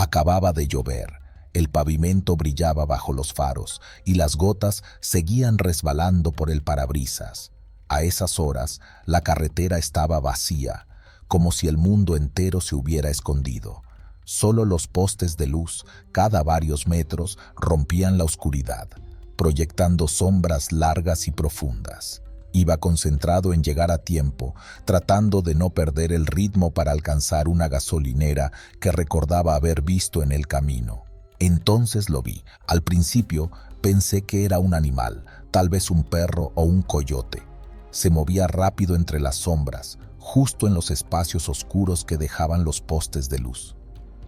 Acababa de llover. El pavimento brillaba bajo los faros y las gotas seguían resbalando por el parabrisas. A esas horas, la carretera estaba vacía, como si el mundo entero se hubiera escondido. Solo los postes de luz, cada varios metros, rompían la oscuridad, proyectando sombras largas y profundas. Iba concentrado en llegar a tiempo, tratando de no perder el ritmo para alcanzar una gasolinera que recordaba haber visto en el camino. Entonces lo vi. Al principio pensé que era un animal, tal vez un perro o un coyote. Se movía rápido entre las sombras, justo en los espacios oscuros que dejaban los postes de luz.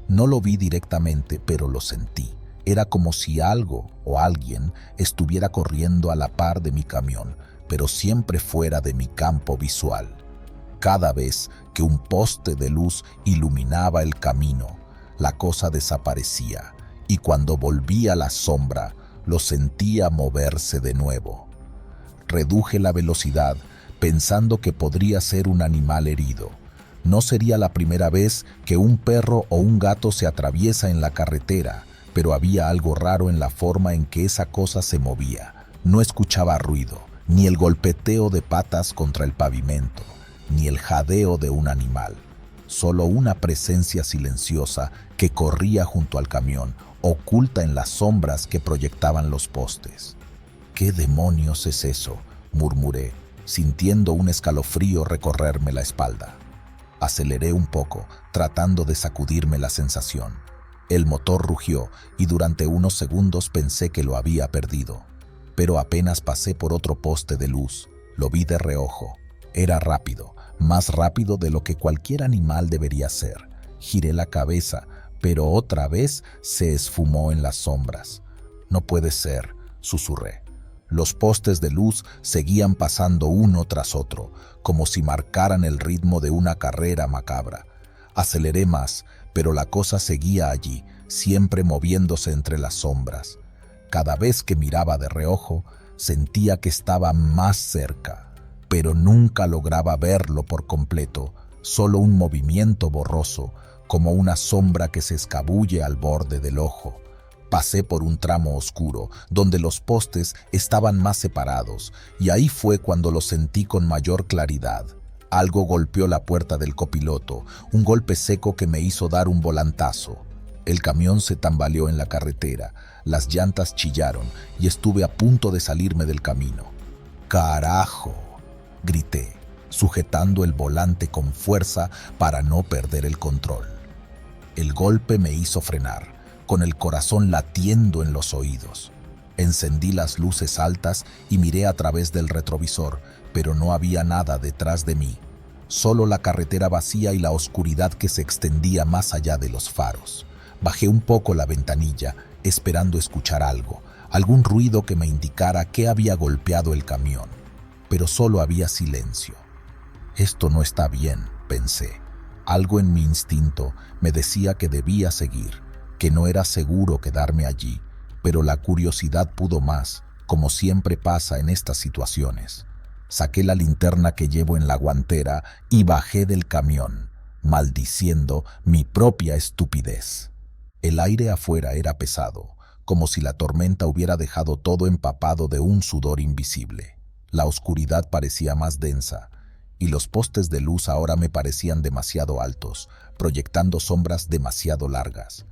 No lo vi directamente, pero lo sentí. Era como si algo o alguien estuviera corriendo a la par de mi camión, pero siempre fuera de mi campo visual. Cada vez que un poste de luz iluminaba el camino, la cosa desaparecía, y cuando volvía la sombra, lo sentía moverse de nuevo. Reduje la velocidad, pensando que podría ser un animal herido. No sería la primera vez que un perro o un gato se atraviesa en la carretera, pero había algo raro en la forma en que esa cosa se movía. No escuchaba ruido, ni el golpeteo de patas contra el pavimento, ni el jadeo de un animal. Solo una presencia silenciosa que corría junto al camión, oculta en las sombras que proyectaban los postes. «¿Qué demonios es eso?», murmuré, sintiendo un escalofrío recorrerme la espalda. Aceleré un poco, tratando de sacudirme la sensación. El motor rugió y durante unos segundos pensé que lo había perdido. Pero apenas pasé por otro poste de luz, lo vi de reojo. Era rápido, más rápido de lo que cualquier animal debería ser. Giré la cabeza, pero otra vez se esfumó en las sombras. «No puede ser», susurré. Los postes de luz seguían pasando uno tras otro, como si marcaran el ritmo de una carrera macabra. Aceleré más, pero la cosa seguía allí, siempre moviéndose entre las sombras. Cada vez que miraba de reojo, sentía que estaba más cerca, pero nunca lograba verlo por completo, solo un movimiento borroso, como una sombra que se escabulle al borde del ojo. Pasé por un tramo oscuro, donde los postes estaban más separados, y ahí fue cuando lo sentí con mayor claridad. Algo golpeó la puerta del copiloto, un golpe seco que me hizo dar un volantazo. El camión se tambaleó en la carretera, las llantas chillaron y estuve a punto de salirme del camino. «¡Carajo!», grité, sujetando el volante con fuerza para no perder el control. El golpe me hizo frenar, con el corazón latiendo en los oídos. Encendí las luces altas y miré a través del retrovisor, pero no había nada detrás de mí, solo la carretera vacía y la oscuridad que se extendía más allá de los faros. Bajé un poco la ventanilla, esperando escuchar algo, algún ruido que me indicara qué había golpeado el camión, pero solo había silencio. «Esto no está bien», pensé. Algo en mi instinto me decía que debía seguir, que no era seguro quedarme allí, pero la curiosidad pudo más, como siempre pasa en estas situaciones. Saqué la linterna que llevo en la guantera y bajé del camión, maldiciendo mi propia estupidez. El aire afuera era pesado, como si la tormenta hubiera dejado todo empapado de un sudor invisible. La oscuridad parecía más densa, y los postes de luz ahora me parecían demasiado altos, proyectando sombras demasiado largas.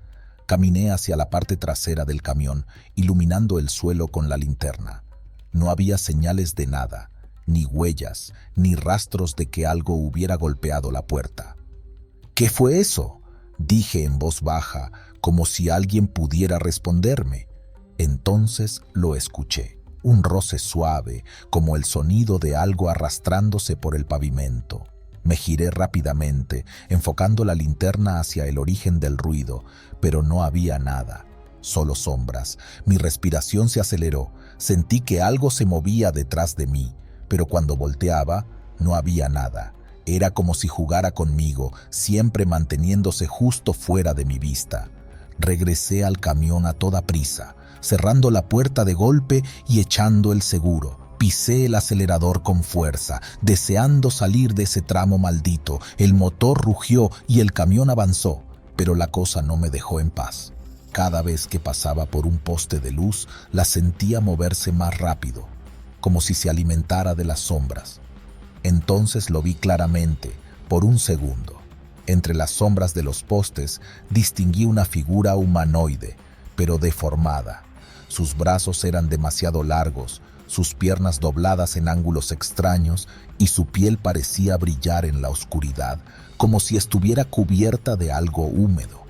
Caminé hacia la parte trasera del camión, iluminando el suelo con la linterna. No había señales de nada, ni huellas, ni rastros de que algo hubiera golpeado la puerta. «¿Qué fue eso?», dije en voz baja, como si alguien pudiera responderme. Entonces lo escuché, un roce suave, como el sonido de algo arrastrándose por el pavimento. Me giré rápidamente, enfocando la linterna hacia el origen del ruido, pero no había nada, solo sombras. Mi respiración se aceleró, sentí que algo se movía detrás de mí, pero cuando volteaba, no había nada. Era como si jugara conmigo, siempre manteniéndose justo fuera de mi vista. Regresé al camión a toda prisa, cerrando la puerta de golpe y echando el seguro. Pisé el acelerador con fuerza, deseando salir de ese tramo maldito. El motor rugió y el camión avanzó. Pero la cosa no me dejó en paz. Cada vez que pasaba por un poste de luz, la sentía moverse más rápido, como si se alimentara de las sombras. Entonces lo vi claramente, por un segundo. Entre las sombras de los postes distinguí una figura humanoide, pero deformada. Sus brazos eran demasiado largos, sus piernas dobladas en ángulos extraños y su piel parecía brillar en la oscuridad, como si estuviera cubierta de algo húmedo.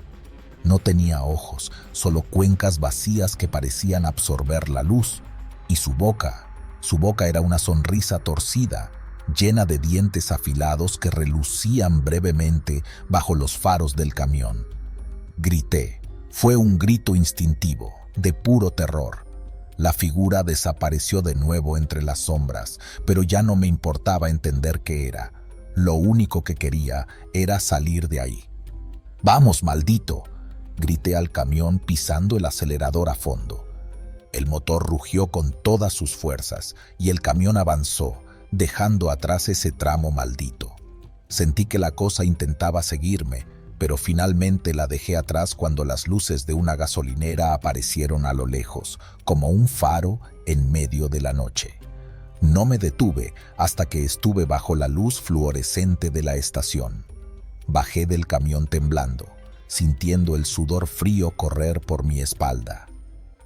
No tenía ojos, solo cuencas vacías que parecían absorber la luz, y su boca era una sonrisa torcida, llena de dientes afilados que relucían brevemente bajo los faros del camión. Grité. Fue un grito instintivo, de puro terror. La figura desapareció de nuevo entre las sombras, pero ya no me importaba entender qué era. Lo único que quería era salir de ahí. «¡Vamos, maldito!», grité al camión pisando el acelerador a fondo. El motor rugió con todas sus fuerzas y el camión avanzó, dejando atrás ese tramo maldito. Sentí que la cosa intentaba seguirme, pero finalmente la dejé atrás cuando las luces de una gasolinera aparecieron a lo lejos, como un faro en medio de la noche. No me detuve hasta que estuve bajo la luz fluorescente de la estación. Bajé del camión temblando, sintiendo el sudor frío correr por mi espalda.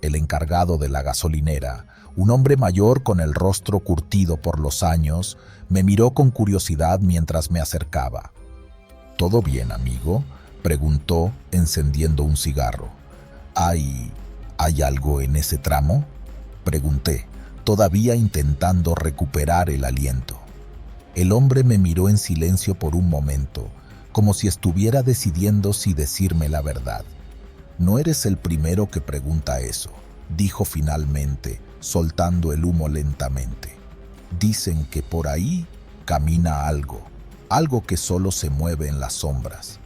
El encargado de la gasolinera, un hombre mayor con el rostro curtido por los años, me miró con curiosidad mientras me acercaba. «¿Todo bien, amigo?», preguntó, encendiendo un cigarro. ¿Hay algo en ese tramo?», pregunté, todavía intentando recuperar el aliento. El hombre me miró en silencio por un momento, como si estuviera decidiendo si decirme la verdad. «No eres el primero que pregunta eso», dijo finalmente, soltando el humo lentamente. «Dicen que por ahí camina algo que solo se mueve en las sombras».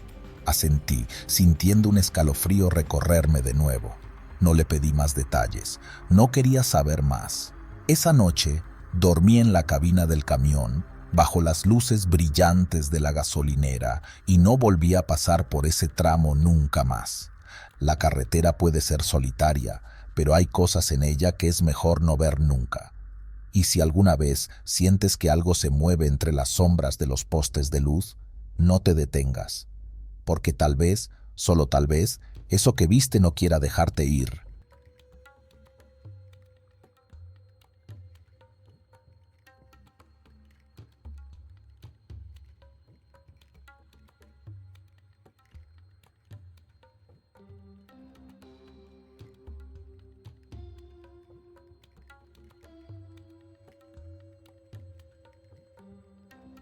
Asentí, sintiendo un escalofrío recorrerme de nuevo. No le pedí más detalles, no quería saber más. Esa noche dormí en la cabina del camión, bajo las luces brillantes de la gasolinera, y no volví a pasar por ese tramo nunca más. La carretera puede ser solitaria, pero hay cosas en ella que es mejor no ver nunca. Y si alguna vez sientes que algo se mueve entre las sombras de los postes de luz, no te detengas, porque tal vez, solo tal vez, eso que viste no quiera dejarte ir.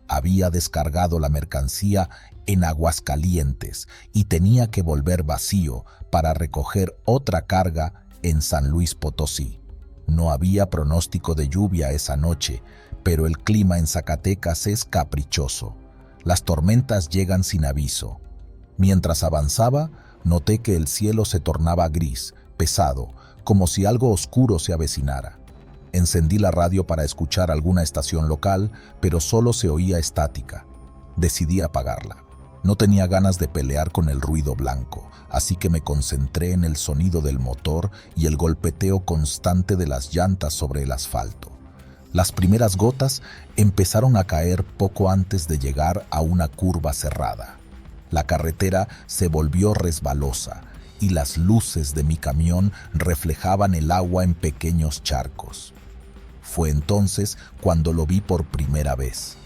Había descargado la mercancía en Aguascalientes y tenía que volver vacío para recoger otra carga en San Luis Potosí. No había pronóstico de lluvia esa noche, pero el clima en Zacatecas es caprichoso. Las tormentas llegan sin aviso. Mientras avanzaba, noté que el cielo se tornaba gris, pesado, como si algo oscuro se avecinara. Encendí la radio para escuchar alguna estación local, pero solo se oía estática. Decidí apagarla. No tenía ganas de pelear con el ruido blanco, así que me concentré en el sonido del motor y el golpeteo constante de las llantas sobre el asfalto. Las primeras gotas empezaron a caer poco antes de llegar a una curva cerrada. La carretera se volvió resbalosa y las luces de mi camión reflejaban el agua en pequeños charcos. Fue entonces cuando lo vi por primera vez.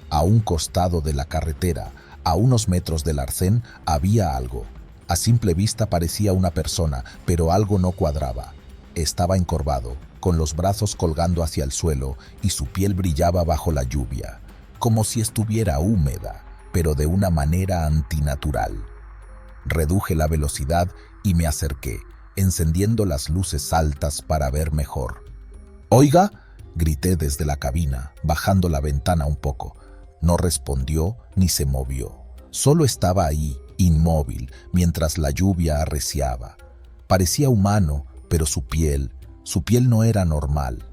A un costado de la carretera, a unos metros del arcén, había algo. A simple vista parecía una persona, pero algo no cuadraba. Estaba encorvado, con los brazos colgando hacia el suelo, y su piel brillaba bajo la lluvia, como si estuviera húmeda, pero de una manera antinatural. Reduje la velocidad y me acerqué, encendiendo las luces altas para ver mejor. «¡Oiga!», grité desde la cabina, bajando la ventana un poco. No respondió ni se movió. Solo estaba ahí, inmóvil, mientras la lluvia arreciaba. Parecía humano, pero su piel no era normal.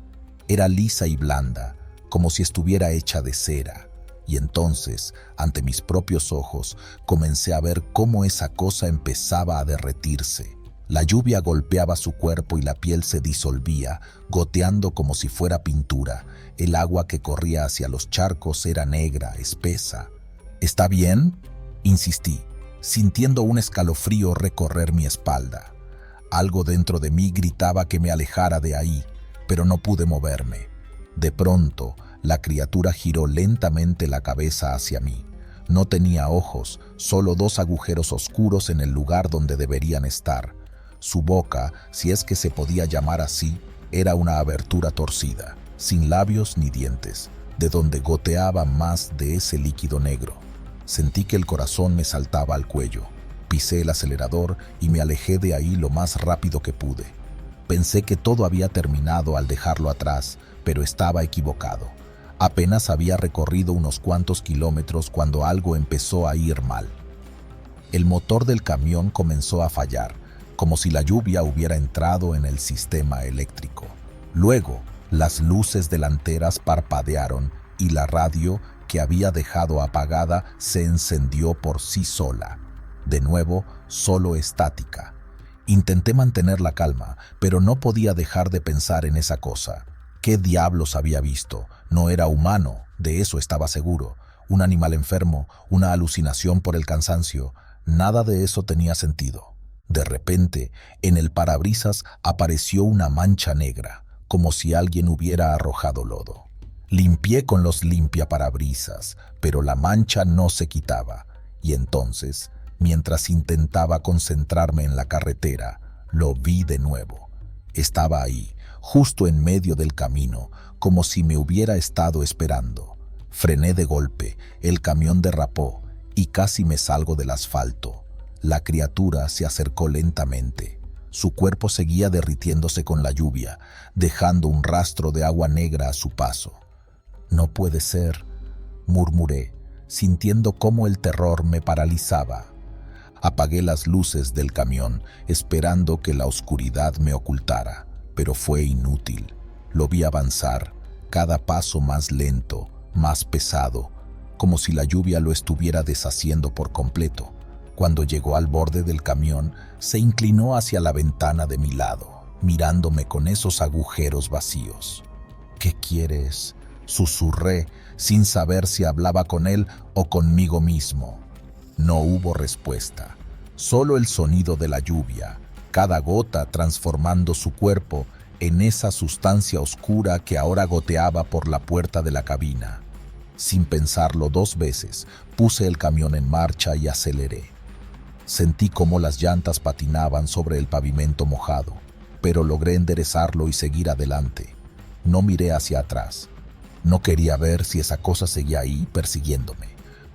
Era lisa y blanda, como si estuviera hecha de cera. Y entonces, ante mis propios ojos, comencé a ver cómo esa cosa empezaba a derretirse. La lluvia golpeaba su cuerpo y la piel se disolvía, goteando como si fuera pintura. El agua que corría hacia los charcos era negra, espesa. ¿Está bien?, insistí, sintiendo un escalofrío recorrer mi espalda. Algo dentro de mí gritaba que me alejara de ahí, pero no pude moverme. De pronto, la criatura giró lentamente la cabeza hacia mí. No tenía ojos, solo dos agujeros oscuros en el lugar donde deberían estar. Su boca, si es que se podía llamar así, era una abertura torcida, sin labios ni dientes, de donde goteaba más de ese líquido negro. Sentí que el corazón me saltaba al cuello. Pisé el acelerador y me alejé de ahí lo más rápido que pude. Pensé que todo había terminado al dejarlo atrás, pero estaba equivocado. Apenas había recorrido unos cuantos kilómetros cuando algo empezó a ir mal. El motor del camión comenzó a fallar, como si la lluvia hubiera entrado en el sistema eléctrico. Luego, las luces delanteras parpadearon y la radio, que había dejado apagada, se encendió por sí sola. De nuevo, solo estática. Intenté mantener la calma, pero no podía dejar de pensar en esa cosa. ¿Qué diablos había visto? No era humano, de eso estaba seguro. Un animal enfermo, una alucinación por el cansancio. Nada de eso tenía sentido. De repente, en el parabrisas apareció una mancha negra, como si alguien hubiera arrojado lodo. Limpié con los limpiaparabrisas, pero la mancha no se quitaba. Y entonces, mientras intentaba concentrarme en la carretera, lo vi de nuevo. Estaba ahí, justo en medio del camino, como si me hubiera estado esperando. Frené de golpe, el camión derrapó y casi me salgo del asfalto. La criatura se acercó lentamente. Su cuerpo seguía derritiéndose con la lluvia, dejando un rastro de agua negra a su paso. «No puede ser», murmuré, sintiendo cómo el terror me paralizaba. Apagué las luces del camión, esperando que la oscuridad me ocultara, pero fue inútil. Lo vi avanzar, cada paso más lento, más pesado, como si la lluvia lo estuviera deshaciendo por completo. Cuando llegó al borde del camión, se inclinó hacia la ventana de mi lado, mirándome con esos agujeros vacíos. «¿Qué quieres?», susurré, sin saber si hablaba con él o conmigo mismo. No hubo respuesta, solo el sonido de la lluvia, cada gota transformando su cuerpo en esa sustancia oscura que ahora goteaba por la puerta de la cabina. Sin pensarlo dos veces, puse el camión en marcha y aceleré. Sentí cómo las llantas patinaban sobre el pavimento mojado, pero logré enderezarlo y seguir adelante. No miré hacia atrás. No quería ver si esa cosa seguía ahí persiguiéndome.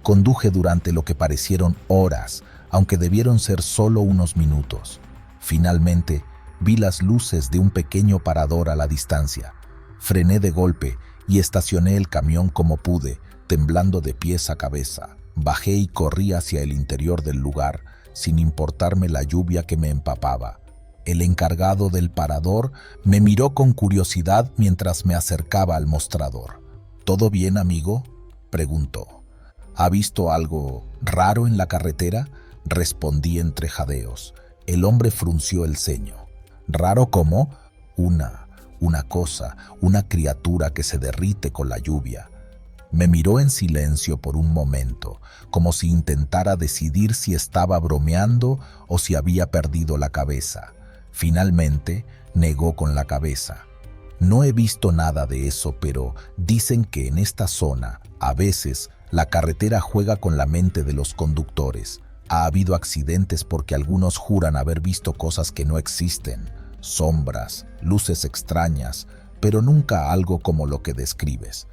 Conduje durante lo que parecieron horas, aunque debieron ser solo unos minutos. Finalmente, vi las luces de un pequeño parador a la distancia. Frené de golpe y estacioné el camión como pude, temblando de pies a cabeza. Bajé y corrí hacia el interior del lugar, sin importarme la lluvia que me empapaba. El encargado del parador me miró con curiosidad mientras me acercaba al mostrador. «¿Todo bien, amigo?», preguntó. «¿Ha visto algo raro en la carretera?», respondí entre jadeos. El hombre frunció el ceño. «¿Raro cómo?». Una cosa, una criatura que se derrite con la lluvia». Me miró en silencio por un momento, como si intentara decidir si estaba bromeando o si había perdido la cabeza. Finalmente, negó con la cabeza. «No he visto nada de eso, pero dicen que en esta zona, a veces, la carretera juega con la mente de los conductores. Ha habido accidentes porque algunos juran haber visto cosas que no existen, sombras, luces extrañas, pero nunca algo como lo que describes».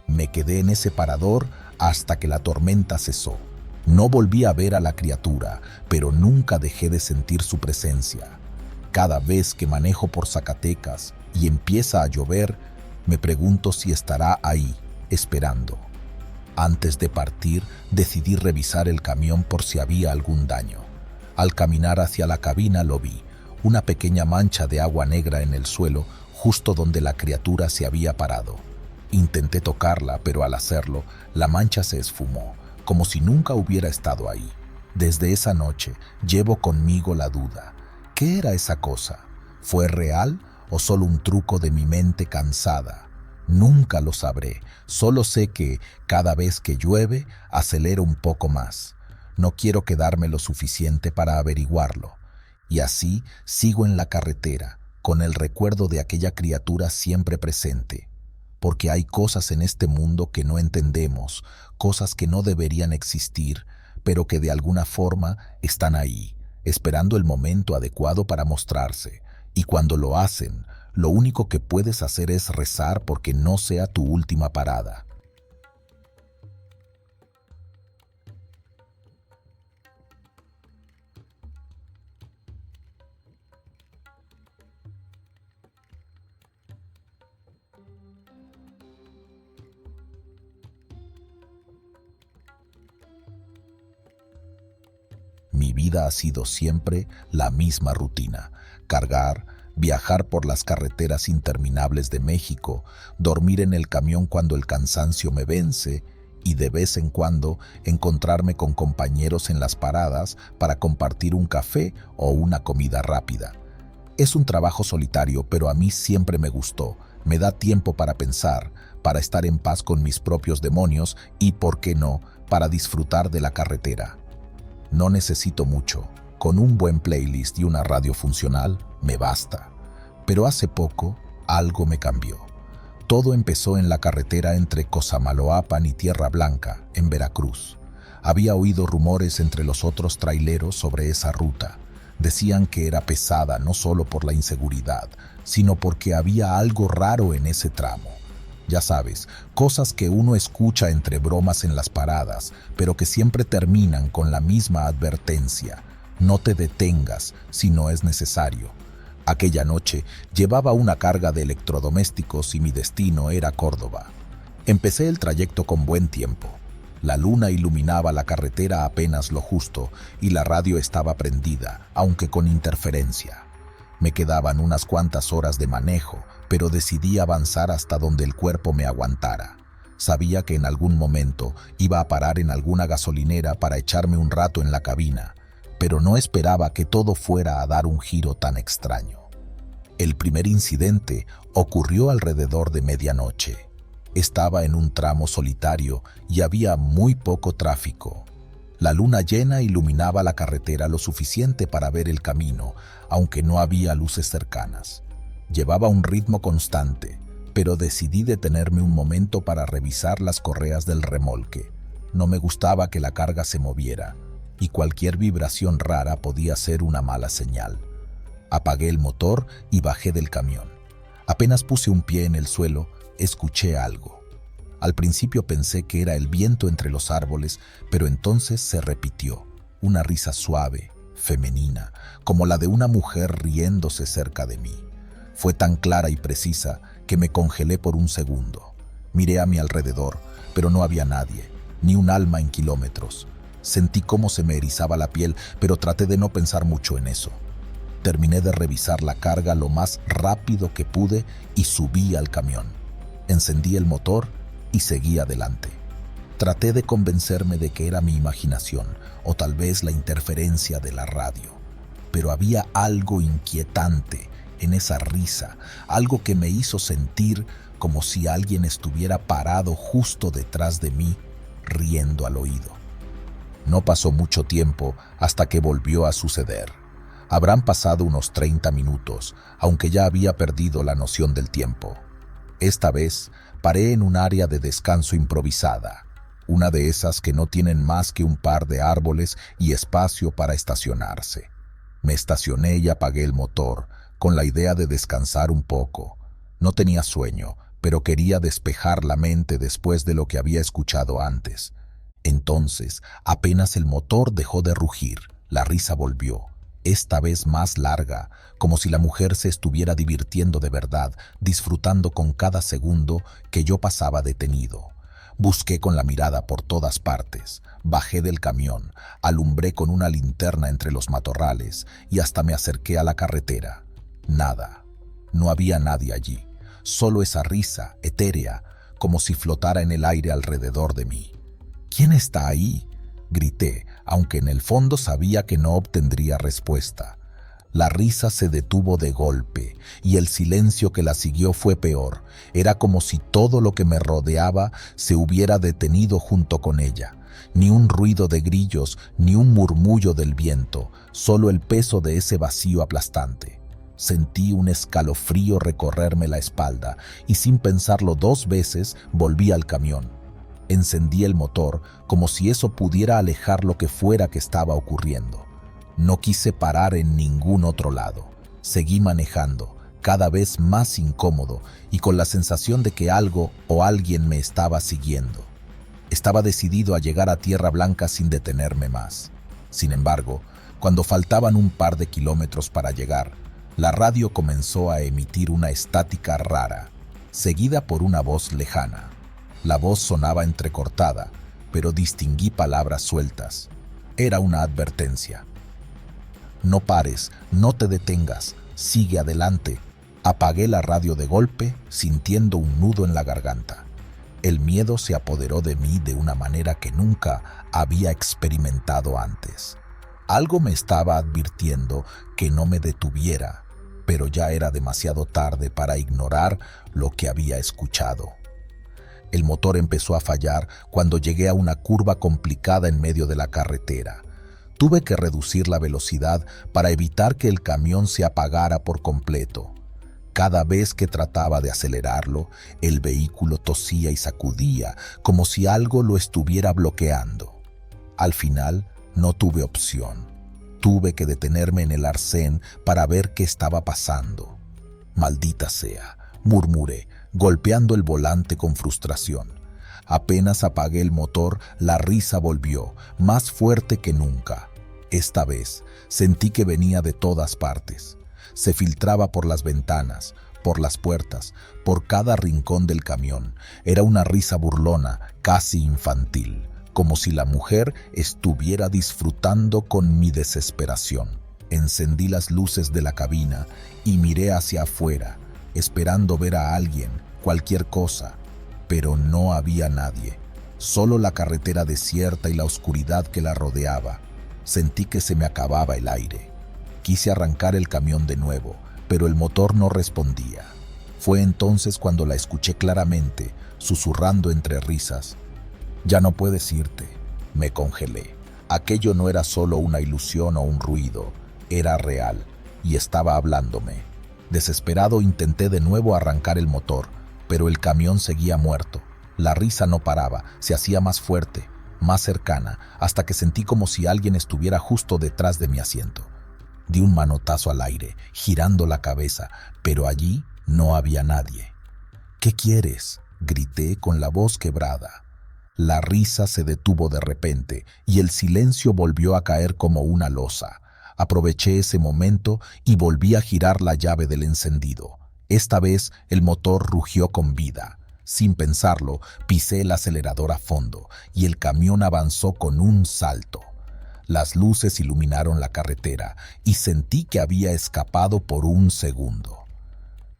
Me quedé en ese parador hasta que la tormenta cesó. No volví a ver a la criatura, pero nunca dejé de sentir su presencia. Cada vez que manejo por Zacatecas y empieza a llover, me pregunto si estará ahí, esperando. Antes de partir, decidí revisar el camión por si había algún daño. Al caminar hacia la cabina lo vi, una pequeña mancha de agua negra en el suelo, justo donde la criatura se había parado. Intenté tocarla, pero al hacerlo, la mancha se esfumó, como si nunca hubiera estado ahí. Desde esa noche llevo conmigo la duda. ¿Qué era esa cosa? ¿Fue real o solo un truco de mi mente cansada? Nunca lo sabré, solo sé que cada vez que llueve acelero un poco más. No quiero quedarme lo suficiente para averiguarlo. Y así sigo en la carretera, con el recuerdo de aquella criatura siempre presente. Porque hay cosas en este mundo que no entendemos, cosas que no deberían existir, pero que de alguna forma están ahí, esperando el momento adecuado para mostrarse. Y cuando lo hacen, lo único que puedes hacer es rezar porque no sea tu última parada. Mi vida ha sido siempre la misma rutina: cargar, viajar por las carreteras interminables de México, dormir en el camión cuando el cansancio me vence y de vez en cuando encontrarme con compañeros en las paradas para compartir un café o una comida rápida. Es un trabajo solitario, pero a mí siempre me gustó. Me da tiempo para pensar, para estar en paz con mis propios demonios y, ¿por qué no?, para disfrutar de la carretera. No necesito mucho. Con un buen playlist y una radio funcional me basta. Pero hace poco algo me cambió. Todo empezó en la carretera entre Cosamaloapan y Tierra Blanca, en Veracruz. Había oído rumores entre los otros traileros sobre esa ruta. Decían que era pesada no solo por la inseguridad, sino porque había algo raro en ese tramo. Ya sabes, cosas que uno escucha entre bromas en las paradas, pero que siempre terminan con la misma advertencia: no te detengas si no es necesario. Aquella noche llevaba una carga de electrodomésticos y mi destino era Córdoba. Empecé el trayecto con buen tiempo. La luna iluminaba la carretera apenas lo justo y la radio estaba prendida, aunque con interferencia. Me quedaban unas cuantas horas de manejo, pero decidí avanzar hasta donde el cuerpo me aguantara. Sabía que en algún momento iba a parar en alguna gasolinera para echarme un rato en la cabina, pero no esperaba que todo fuera a dar un giro tan extraño. El primer incidente ocurrió alrededor de medianoche. Estaba en un tramo solitario y había muy poco tráfico. La luna llena iluminaba la carretera lo suficiente para ver el camino, aunque no había luces cercanas. Llevaba un ritmo constante, pero decidí detenerme un momento para revisar las correas del remolque. No me gustaba que la carga se moviera, y cualquier vibración rara podía ser una mala señal. Apagué el motor y bajé del camión. Apenas puse un pie en el suelo, escuché algo. Al principio pensé que era el viento entre los árboles, pero entonces se repitió, una risa suave, femenina, como la de una mujer riéndose cerca de mí. Fue tan clara y precisa que me congelé por un segundo. Miré a mi alrededor, pero no había nadie, ni un alma en kilómetros. Sentí cómo se me erizaba la piel, pero traté de no pensar mucho en eso. Terminé de revisar la carga lo más rápido que pude y subí al camión. Encendí el motor y seguí adelante. Traté de convencerme de que era mi imaginación o tal vez la interferencia de la radio, pero había algo inquietante en esa risa, algo que me hizo sentir como si alguien estuviera parado justo detrás de mí, riendo al oído. No pasó mucho tiempo hasta que volvió a suceder. Habrán pasado unos 30 minutos, aunque ya había perdido la noción del tiempo. Esta vez paré en un área de descanso improvisada, una de esas que no tienen más que un par de árboles y espacio para estacionarse. Me estacioné y apagué el motor, con la idea de descansar un poco. No tenía sueño, pero quería despejar la mente después de lo que había escuchado antes. Entonces, apenas el motor dejó de rugir, la risa volvió, esta vez más larga, como si la mujer se estuviera divirtiendo de verdad, disfrutando con cada segundo que yo pasaba detenido. Busqué con la mirada por todas partes, bajé del camión, alumbré con una linterna entre los matorrales y hasta me acerqué a la carretera. Nada, no había nadie allí, solo esa risa etérea, como si flotara en el aire alrededor de mí. ¿Quién está ahí?, grité, aunque en el fondo sabía que no obtendría respuesta. La risa se detuvo de golpe, y el silencio que la siguió fue peor. Era como si todo lo que me rodeaba se hubiera detenido junto con ella. Ni un ruido de grillos, ni un murmullo del viento, solo el peso de ese vacío aplastante. Sentí un escalofrío recorrerme la espalda, y sin pensarlo 2 veces volví al camión. Encendí el motor, como si eso pudiera alejar lo que fuera que estaba ocurriendo. No quise parar en ningún otro lado. Seguí manejando, cada vez más incómodo y con la sensación de que algo o alguien me estaba siguiendo. Estaba decidido a llegar a Tierra Blanca sin detenerme más. Sin embargo, cuando faltaban un par de kilómetros para llegar, la radio comenzó a emitir una estática rara, seguida por una voz lejana. La voz sonaba entrecortada, pero distinguí palabras sueltas. Era una advertencia. No pares, no te detengas, sigue adelante. Apagué la radio de golpe, sintiendo un nudo en la garganta. El miedo se apoderó de mí de una manera que nunca había experimentado antes. Algo me estaba advirtiendo que no me detuviera, pero ya era demasiado tarde para ignorar lo que había escuchado. El motor empezó a fallar cuando llegué a una curva complicada en medio de la carretera. Tuve que reducir la velocidad para evitar que el camión se apagara por completo. Cada vez que trataba de acelerarlo, el vehículo tosía y sacudía, como si algo lo estuviera bloqueando. Al final, no tuve opción. Tuve que detenerme en el arcén para ver qué estaba pasando. «Maldita sea», murmuré, golpeando el volante con frustración. Apenas apagué el motor, la risa volvió, más fuerte que nunca. Esta vez sentí que venía de todas partes. Se filtraba por las ventanas, por las puertas, por cada rincón del camión. Era una risa burlona, casi infantil, como si la mujer estuviera disfrutando con mi desesperación. Encendí las luces de la cabina y miré hacia afuera, esperando ver a alguien, cualquier cosa, pero no había nadie. Solo la carretera desierta y la oscuridad que la rodeaba. Sentí que se me acababa el aire. Quise arrancar el camión de nuevo, pero el motor no respondía. Fue entonces cuando la escuché claramente, susurrando entre risas. «Ya no puedes irte». Me congelé. Aquello no era solo una ilusión o un ruido, era real, y estaba hablándome. Desesperado intenté de nuevo arrancar el motor, pero el camión seguía muerto. La risa no paraba, se hacía más fuerte, más cercana, hasta que sentí como si alguien estuviera justo detrás de mi asiento. Di un manotazo al aire, girando la cabeza, pero allí no había nadie. «¿Qué quieres?», grité con la voz quebrada. La risa se detuvo de repente y el silencio volvió a caer como una losa. Aproveché ese momento y volví a girar la llave del encendido. Esta vez el motor rugió con vida. Sin pensarlo, pisé el acelerador a fondo y el camión avanzó con un salto. Las luces iluminaron la carretera y sentí que había escapado por un segundo.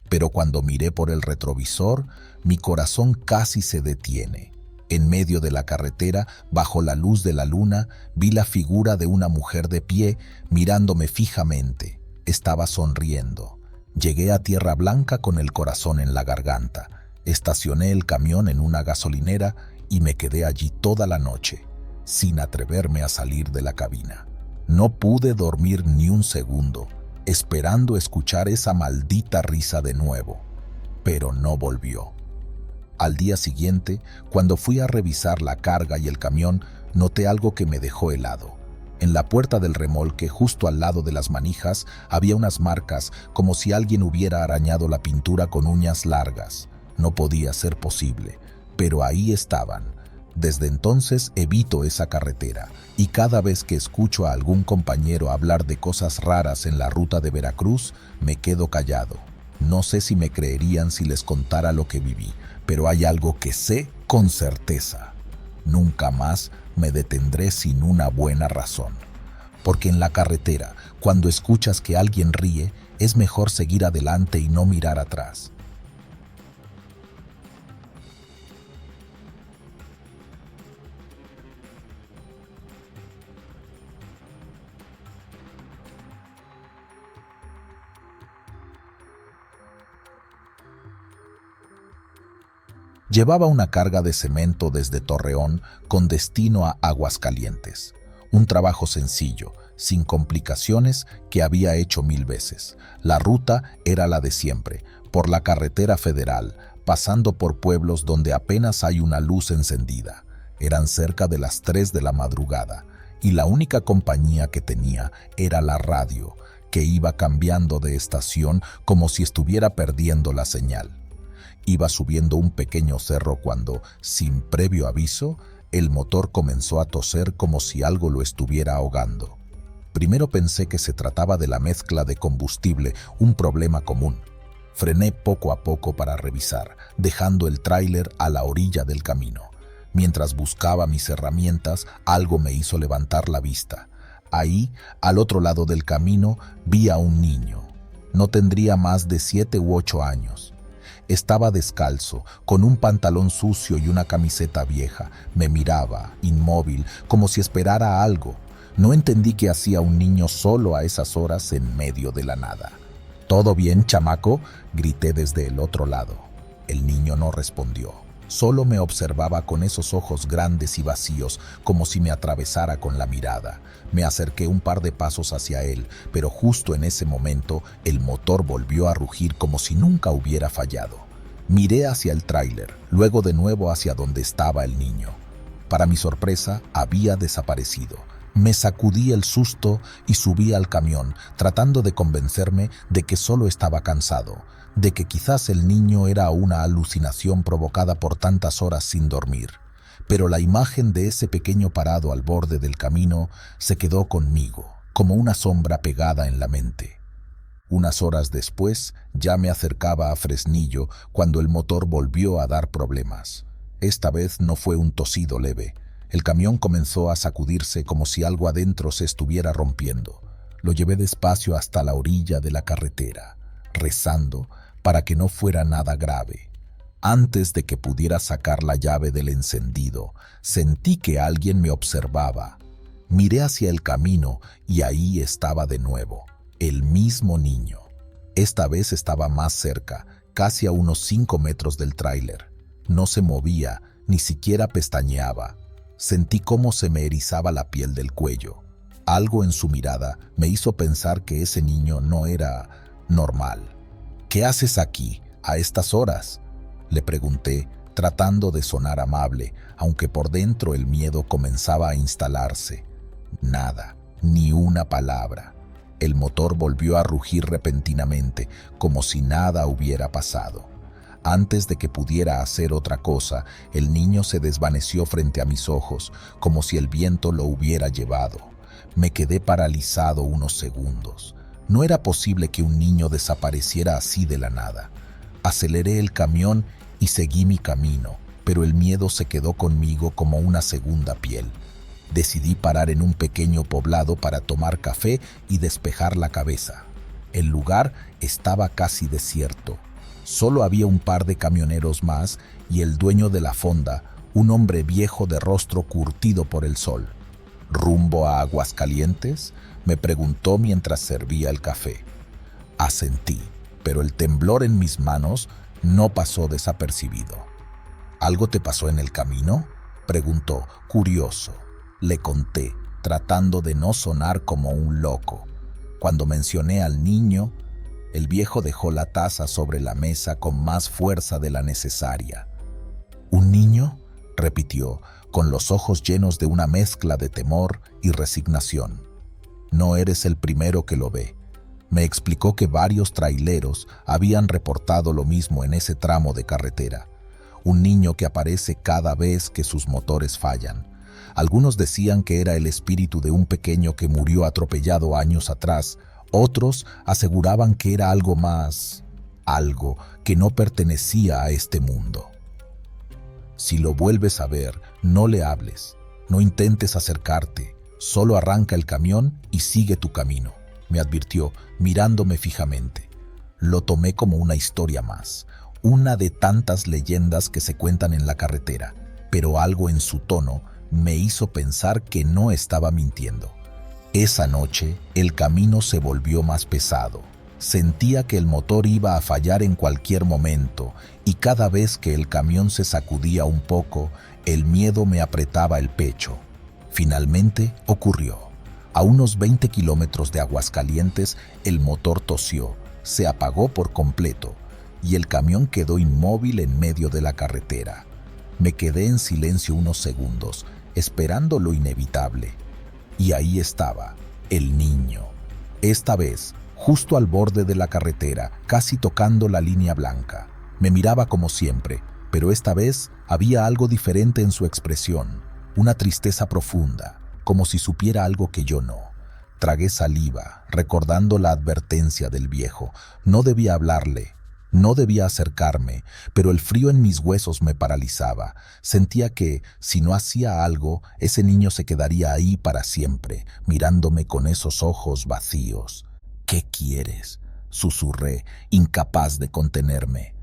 Pero cuando miré por el retrovisor, mi corazón casi se detiene. En medio de la carretera, bajo la luz de la luna, vi la figura de una mujer de pie, mirándome fijamente. Estaba sonriendo. Llegué a Tierra Blanca con el corazón en la garganta. Estacioné el camión en una gasolinera y me quedé allí toda la noche, sin atreverme a salir de la cabina. No pude dormir ni un segundo, esperando escuchar esa maldita risa de nuevo, pero no volvió. Al día siguiente, cuando fui a revisar la carga y el camión, noté algo que me dejó helado. En la puerta del remolque, justo al lado de las manijas, había unas marcas como si alguien hubiera arañado la pintura con uñas largas. No podía ser posible, pero ahí estaban. Desde entonces evito esa carretera y cada vez que escucho a algún compañero hablar de cosas raras en la ruta de Veracruz, me quedo callado. No sé si me creerían si les contara lo que viví, pero hay algo que sé con certeza. Nunca más me detendré sin una buena razón. Porque en la carretera, cuando escuchas que alguien ríe, es mejor seguir adelante y no mirar atrás. Llevaba una carga de cemento desde Torreón con destino a Aguascalientes. Un trabajo sencillo, sin complicaciones, que había hecho 1000 veces. La ruta era la de siempre, por la carretera federal, pasando por pueblos donde apenas hay una luz encendida. Eran cerca de las 3 de la madrugada, y la única compañía que tenía era la radio, que iba cambiando de estación como si estuviera perdiendo la señal. Iba subiendo un pequeño cerro cuando, sin previo aviso, el motor comenzó a toser como si algo lo estuviera ahogando. Primero pensé que se trataba de la mezcla de combustible, un problema común. Frené poco a poco para revisar, dejando el tráiler a la orilla del camino. Mientras buscaba mis herramientas, algo me hizo levantar la vista. Ahí, al otro lado del camino, vi a un niño. No tendría más de 7 u 8 años. Estaba descalzo, con un pantalón sucio y una camiseta vieja. Me miraba, inmóvil, como si esperara algo. No entendí qué hacía un niño solo a esas horas en medio de la nada. «¿Todo bien, chamaco?», grité desde el otro lado. El niño no respondió. Solo me observaba con esos ojos grandes y vacíos, como si me atravesara con la mirada. Me acerqué un par de pasos hacia él, pero justo en ese momento el motor volvió a rugir como si nunca hubiera fallado. Miré hacia el tráiler, luego de nuevo hacia donde estaba el niño. Para mi sorpresa, había desaparecido. Me sacudí el susto y subí al camión, tratando de convencerme de que solo estaba cansado, de que quizás el niño era una alucinación provocada por tantas horas sin dormir. Pero la imagen de ese pequeño parado al borde del camino se quedó conmigo, como una sombra pegada en la mente. Unas horas después, ya me acercaba a Fresnillo cuando el motor volvió a dar problemas. Esta vez no fue un tosido leve. El camión comenzó a sacudirse como si algo adentro se estuviera rompiendo. Lo llevé despacio hasta la orilla de la carretera, rezando para que no fuera nada grave. Antes de que pudiera sacar la llave del encendido, sentí que alguien me observaba. Miré hacia el camino y ahí estaba de nuevo, el mismo niño. Esta vez estaba más cerca, casi a unos 5 metros del tráiler. No se movía, ni siquiera pestañeaba. Sentí cómo se me erizaba la piel del cuello. Algo en su mirada me hizo pensar que ese niño no era normal. «¿Qué haces aquí, a estas horas?», le pregunté, tratando de sonar amable, aunque por dentro el miedo comenzaba a instalarse. Nada, ni una palabra. El motor volvió a rugir repentinamente, como si nada hubiera pasado. Antes de que pudiera hacer otra cosa, el niño se desvaneció frente a mis ojos, como si el viento lo hubiera llevado. Me quedé paralizado unos segundos. No era posible que un niño desapareciera así de la nada. Aceleré el camión y seguí mi camino, pero el miedo se quedó conmigo como una segunda piel. Decidí parar en un pequeño poblado para tomar café y despejar la cabeza. El lugar estaba casi desierto. Solo había un par de camioneros más y el dueño de la fonda, un hombre viejo de rostro curtido por el sol. «¿Rumbo a Aguascalientes?», me preguntó mientras servía el café. Asentí, pero el temblor en mis manos no pasó desapercibido. «¿Algo te pasó en el camino?», preguntó, curioso. Le conté, tratando de no sonar como un loco. Cuando mencioné al niño, el viejo dejó la taza sobre la mesa con más fuerza de la necesaria. «¿Un niño?», repitió, con los ojos llenos de una mezcla de temor y resignación. «No eres el primero que lo ve». Me explicó que varios traileros habían reportado lo mismo en ese tramo de carretera. Un niño que aparece cada vez que sus motores fallan. Algunos decían que era el espíritu de un pequeño que murió atropellado años atrás. Otros aseguraban que era algo más, algo que no pertenecía a este mundo. «Si lo vuelves a ver, no le hables, no intentes acercarte, solo arranca el camión y sigue tu camino», me advirtió, mirándome fijamente. Lo tomé como una historia más, una de tantas leyendas que se cuentan en la carretera, pero algo en su tono me hizo pensar que no estaba mintiendo. Esa noche, el camino se volvió más pesado. Sentía que el motor iba a fallar en cualquier momento y cada vez que el camión se sacudía un poco, el miedo me apretaba el pecho. Finalmente ocurrió. A unos 20 kilómetros de Aguascalientes, el motor tosió, se apagó por completo y el camión quedó inmóvil en medio de la carretera. Me quedé en silencio unos segundos, esperando lo inevitable. Y ahí estaba, el niño. Esta vez, justo al borde de la carretera, casi tocando la línea blanca. Me miraba como siempre, pero esta vez había algo diferente en su expresión, una tristeza profunda, como si supiera algo que yo no. Tragué saliva, recordando la advertencia del viejo. No debía hablarle, no debía acercarme, pero el frío en mis huesos me paralizaba. Sentía que, si no hacía algo, ese niño se quedaría ahí para siempre, mirándome con esos ojos vacíos. «¿Qué quieres?», susurré, incapaz de contenerme.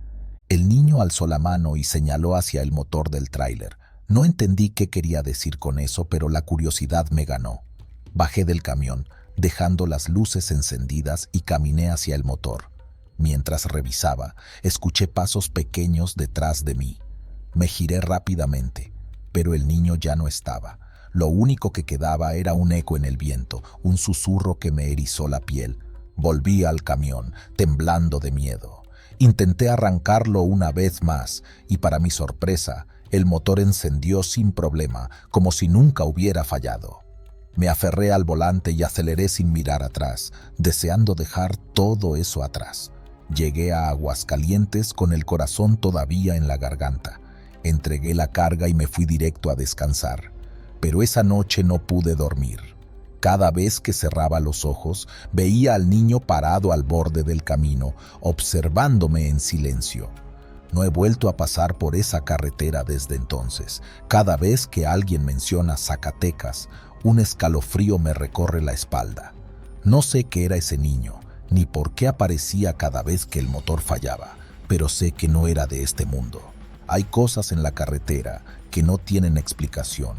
El niño alzó la mano y señaló hacia el motor del tráiler. No entendí qué quería decir con eso, pero la curiosidad me ganó. Bajé del camión, dejando las luces encendidas y caminé hacia el motor. Mientras revisaba, escuché pasos pequeños detrás de mí. Me giré rápidamente, pero el niño ya no estaba. Lo único que quedaba era un eco en el viento, un susurro que me erizó la piel. Volví al camión, temblando de miedo. Intenté arrancarlo una vez más y, para mi sorpresa, el motor encendió sin problema, como si nunca hubiera fallado. Me aferré al volante y aceleré sin mirar atrás, deseando dejar todo eso atrás. Llegué a Aguascalientes con el corazón todavía en la garganta. Entregué la carga y me fui directo a descansar. Pero esa noche no pude dormir. Cada vez que cerraba los ojos, veía al niño parado al borde del camino, observándome en silencio. No he vuelto a pasar por esa carretera desde entonces. Cada vez que alguien menciona Zacatecas, un escalofrío me recorre la espalda. No sé qué era ese niño, ni por qué aparecía cada vez que el motor fallaba, pero sé que no era de este mundo. Hay cosas en la carretera que no tienen explicación.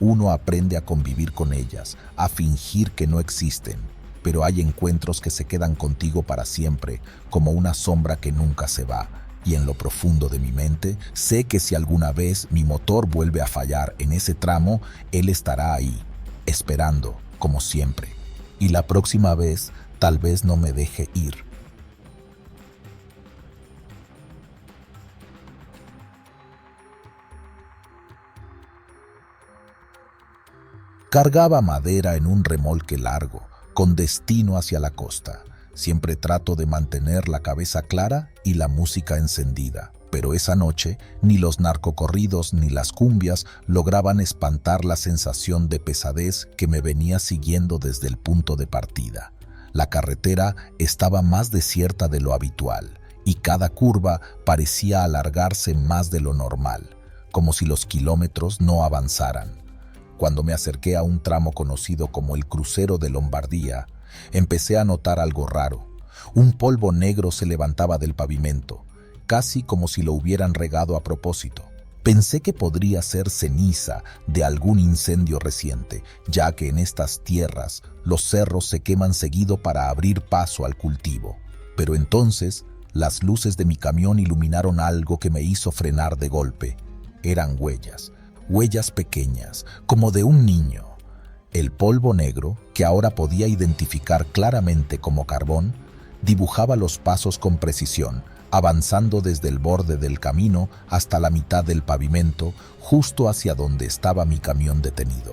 Uno aprende a convivir con ellas, a fingir que no existen, pero hay encuentros que se quedan contigo para siempre, como una sombra que nunca se va. Y en lo profundo de mi mente, sé que si alguna vez mi motor vuelve a fallar en ese tramo, él estará ahí, esperando, como siempre. Y la próxima vez, tal vez no me deje ir. Cargaba madera en un remolque largo, con destino hacia la costa. Siempre trato de mantener la cabeza clara y la música encendida, pero esa noche ni los narcocorridos ni las cumbias lograban espantar la sensación de pesadez que me venía siguiendo desde el punto de partida. La carretera estaba más desierta de lo habitual y cada curva parecía alargarse más de lo normal, como si los kilómetros no avanzaran. Cuando me acerqué a un tramo conocido como el Crucero de Lombardía, empecé a notar algo raro. Un polvo negro se levantaba del pavimento, casi como si lo hubieran regado a propósito. Pensé que podría ser ceniza de algún incendio reciente, ya que en estas tierras los cerros se queman seguido para abrir paso al cultivo. Pero entonces, las luces de mi camión iluminaron algo que me hizo frenar de golpe. Eran huellas pequeñas, como de un niño. El polvo negro, que ahora podía identificar claramente como carbón, dibujaba los pasos con precisión, avanzando desde el borde del camino hasta la mitad del pavimento, justo hacia donde estaba mi camión detenido.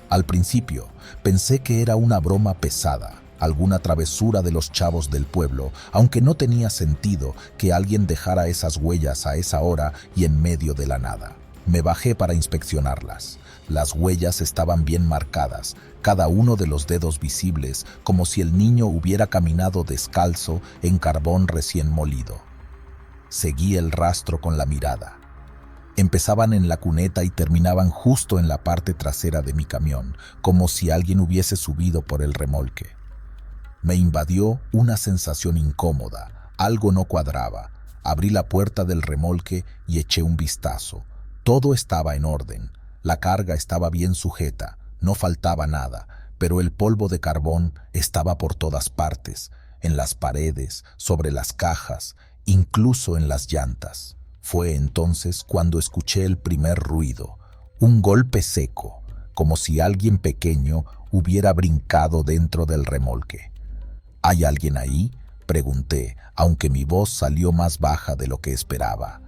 Al principio, pensé que era una broma pesada, alguna travesura de los chavos del pueblo, aunque no tenía sentido que alguien dejara esas huellas a esa hora y en medio de la nada. Me bajé para inspeccionarlas. Las huellas estaban bien marcadas, cada uno de los dedos visibles, como si el niño hubiera caminado descalzo en carbón recién molido. Seguí el rastro con la mirada. Empezaban en la cuneta y terminaban justo en la parte trasera de mi camión, como si alguien hubiese subido por el remolque. Me invadió una sensación incómoda, algo no cuadraba. Abrí la puerta del remolque y eché un vistazo. Todo estaba en orden, la carga estaba bien sujeta, no faltaba nada, pero el polvo de carbón estaba por todas partes. en las paredes, sobre las cajas, incluso en las llantas. Fue entonces cuando escuché el primer ruido, un golpe seco, como si alguien pequeño hubiera brincado dentro del remolque. ¿Hay alguien ahí?, pregunté, aunque mi voz salió más baja de lo que esperaba.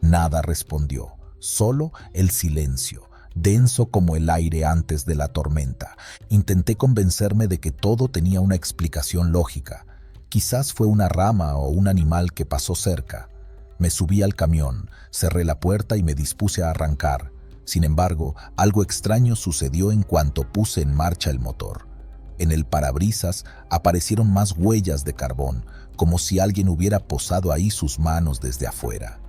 Nada respondió, solo el silencio, denso como el aire antes de la tormenta. Intenté convencerme de que todo tenía una explicación lógica. Quizás fue una rama o un animal que pasó cerca. Me subí al camión, cerré la puerta y me dispuse a arrancar. Sin embargo, algo extraño sucedió en cuanto puse en marcha el motor. En el parabrisas aparecieron más huellas de carbón, como si alguien hubiera posado ahí sus manos desde afuera.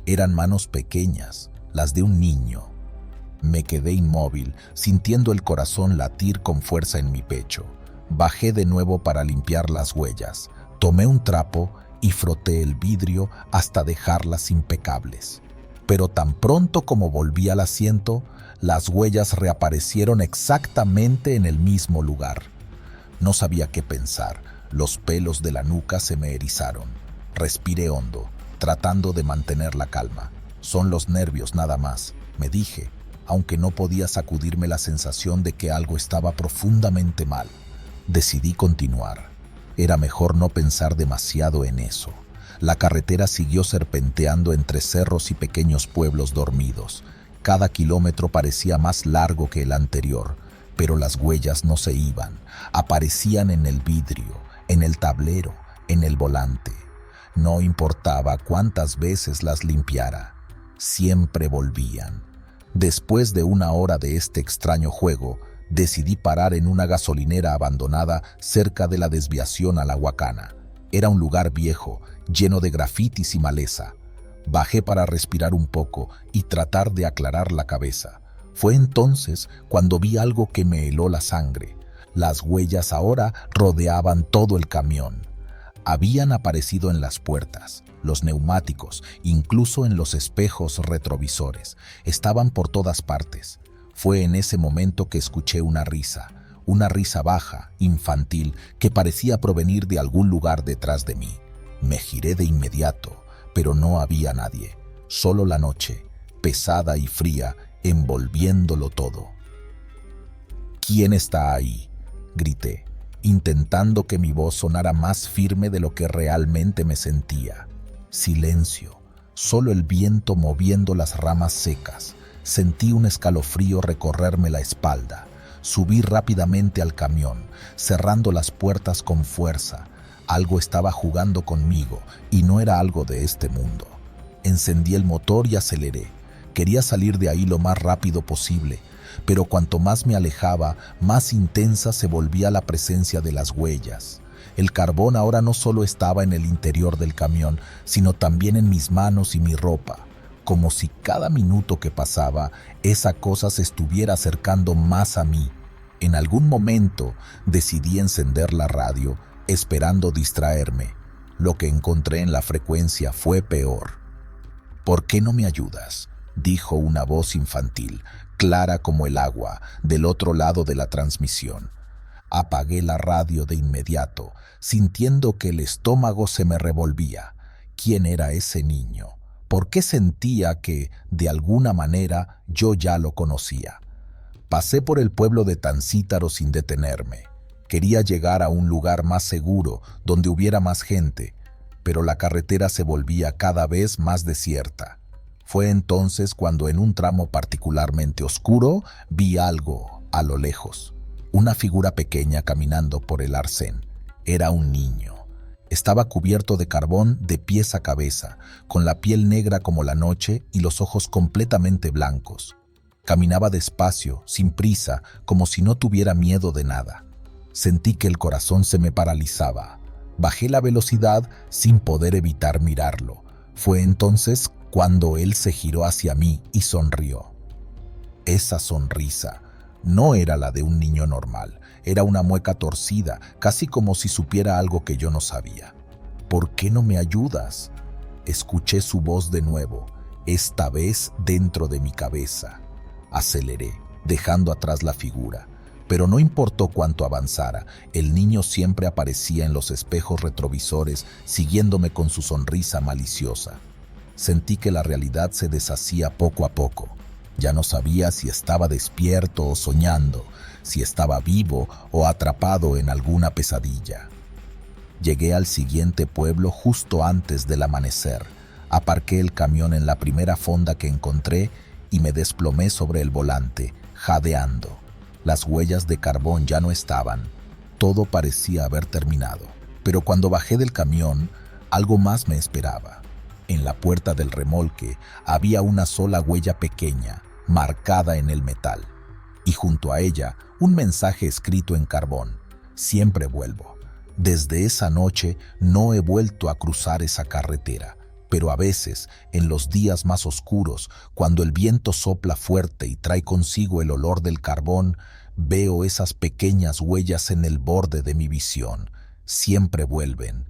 Eran manos pequeñas, las de un niño. Me quedé inmóvil, sintiendo el corazón latir con fuerza en mi pecho. Bajé de nuevo para limpiar las huellas. Tomé un trapo y froté el vidrio hasta dejarlas impecables. Pero tan pronto como volví al asiento, las huellas reaparecieron exactamente en el mismo lugar. No sabía qué pensar. Los pelos de la nuca se me erizaron. Respiré hondo, tratando de mantener la calma. Son los nervios nada más, me dije, aunque no podía sacudirme la sensación de que algo estaba profundamente mal. Decidí continuar. Era mejor no pensar demasiado en eso. La carretera siguió serpenteando entre cerros y pequeños pueblos dormidos. Cada kilómetro parecía más largo que el anterior, pero las huellas no se iban. Aparecían en el vidrio, en el tablero, en el volante. No importaba cuántas veces las limpiara, siempre volvían. Después de una hora de este extraño juego, decidí parar en una gasolinera abandonada cerca de la desviación a la Huacana. Era un lugar viejo, lleno de grafitis y maleza. Bajé para respirar un poco y tratar de aclarar la cabeza. Fue entonces cuando vi algo que me heló la sangre. Las huellas ahora rodeaban todo el camión. Habían aparecido en las puertas, los neumáticos, incluso en los espejos retrovisores. Estaban por todas partes. Fue en ese momento que escuché una risa baja, infantil, que parecía provenir de algún lugar detrás de mí. Me giré de inmediato, pero no había nadie, solo la noche, pesada y fría, envolviéndolo todo. ¿Quién está ahí?, grité, intentando que mi voz sonara más firme de lo que realmente me sentía. Silencio, solo el viento moviendo las ramas secas. Sentí un escalofrío recorrerme la espalda. Subí rápidamente al camión, cerrando las puertas con fuerza. Algo estaba jugando conmigo y no era algo de este mundo. Encendí el motor y aceleré. Quería salir de ahí lo más rápido posible, pero cuanto más me alejaba, más intensa se volvía la presencia de las huellas. El carbón ahora no solo estaba en el interior del camión, sino también en mis manos y mi ropa, como si cada minuto que pasaba, esa cosa se estuviera acercando más a mí. En algún momento decidí encender la radio, esperando distraerme. Lo que encontré en la frecuencia fue peor. «¿Por qué no me ayudas?», dijo una voz infantil, clara como el agua, del otro lado de la transmisión. Apagué la radio de inmediato, sintiendo que el estómago se me revolvía. ¿Quién era ese niño? ¿Por qué sentía que, de alguna manera, yo ya lo conocía? Pasé por el pueblo de Tancítaro sin detenerme. Quería llegar a un lugar más seguro, donde hubiera más gente, pero la carretera se volvía cada vez más desierta. Fue entonces cuando en un tramo particularmente oscuro vi algo a lo lejos. Una figura pequeña caminando por el arcén. Era un niño. Estaba cubierto de carbón de pies a cabeza, con la piel negra como la noche y los ojos completamente blancos. Caminaba despacio, sin prisa, como si no tuviera miedo de nada. Sentí que el corazón se me paralizaba. Bajé la velocidad sin poder evitar mirarlo. Fue entonces cuando él se giró hacia mí y sonrió. Esa sonrisa no era la de un niño normal, era una mueca torcida, casi como si supiera algo que yo no sabía. «¿Por qué no me ayudas?», escuché su voz de nuevo, esta vez dentro de mi cabeza. Aceleré, dejando atrás la figura. Pero no importó cuánto avanzara, el niño siempre aparecía en los espejos retrovisores, siguiéndome con su sonrisa maliciosa. Sentí que la realidad se deshacía poco a poco. Ya no sabía si estaba despierto o soñando, si estaba vivo o atrapado en alguna pesadilla. Llegué al siguiente pueblo justo antes del amanecer. Aparqué el camión en la primera fonda que encontré y me desplomé sobre el volante, jadeando. Las huellas de carbón ya no estaban. Todo parecía haber terminado. Pero cuando bajé del camión, algo más me esperaba. En la puerta del remolque había una sola huella pequeña, marcada en el metal. Y junto a ella, un mensaje escrito en carbón. Siempre vuelvo. Desde esa noche no he vuelto a cruzar esa carretera. Pero a veces, en los días más oscuros, cuando el viento sopla fuerte y trae consigo el olor del carbón, veo esas pequeñas huellas en el borde de mi visión. Siempre vuelven,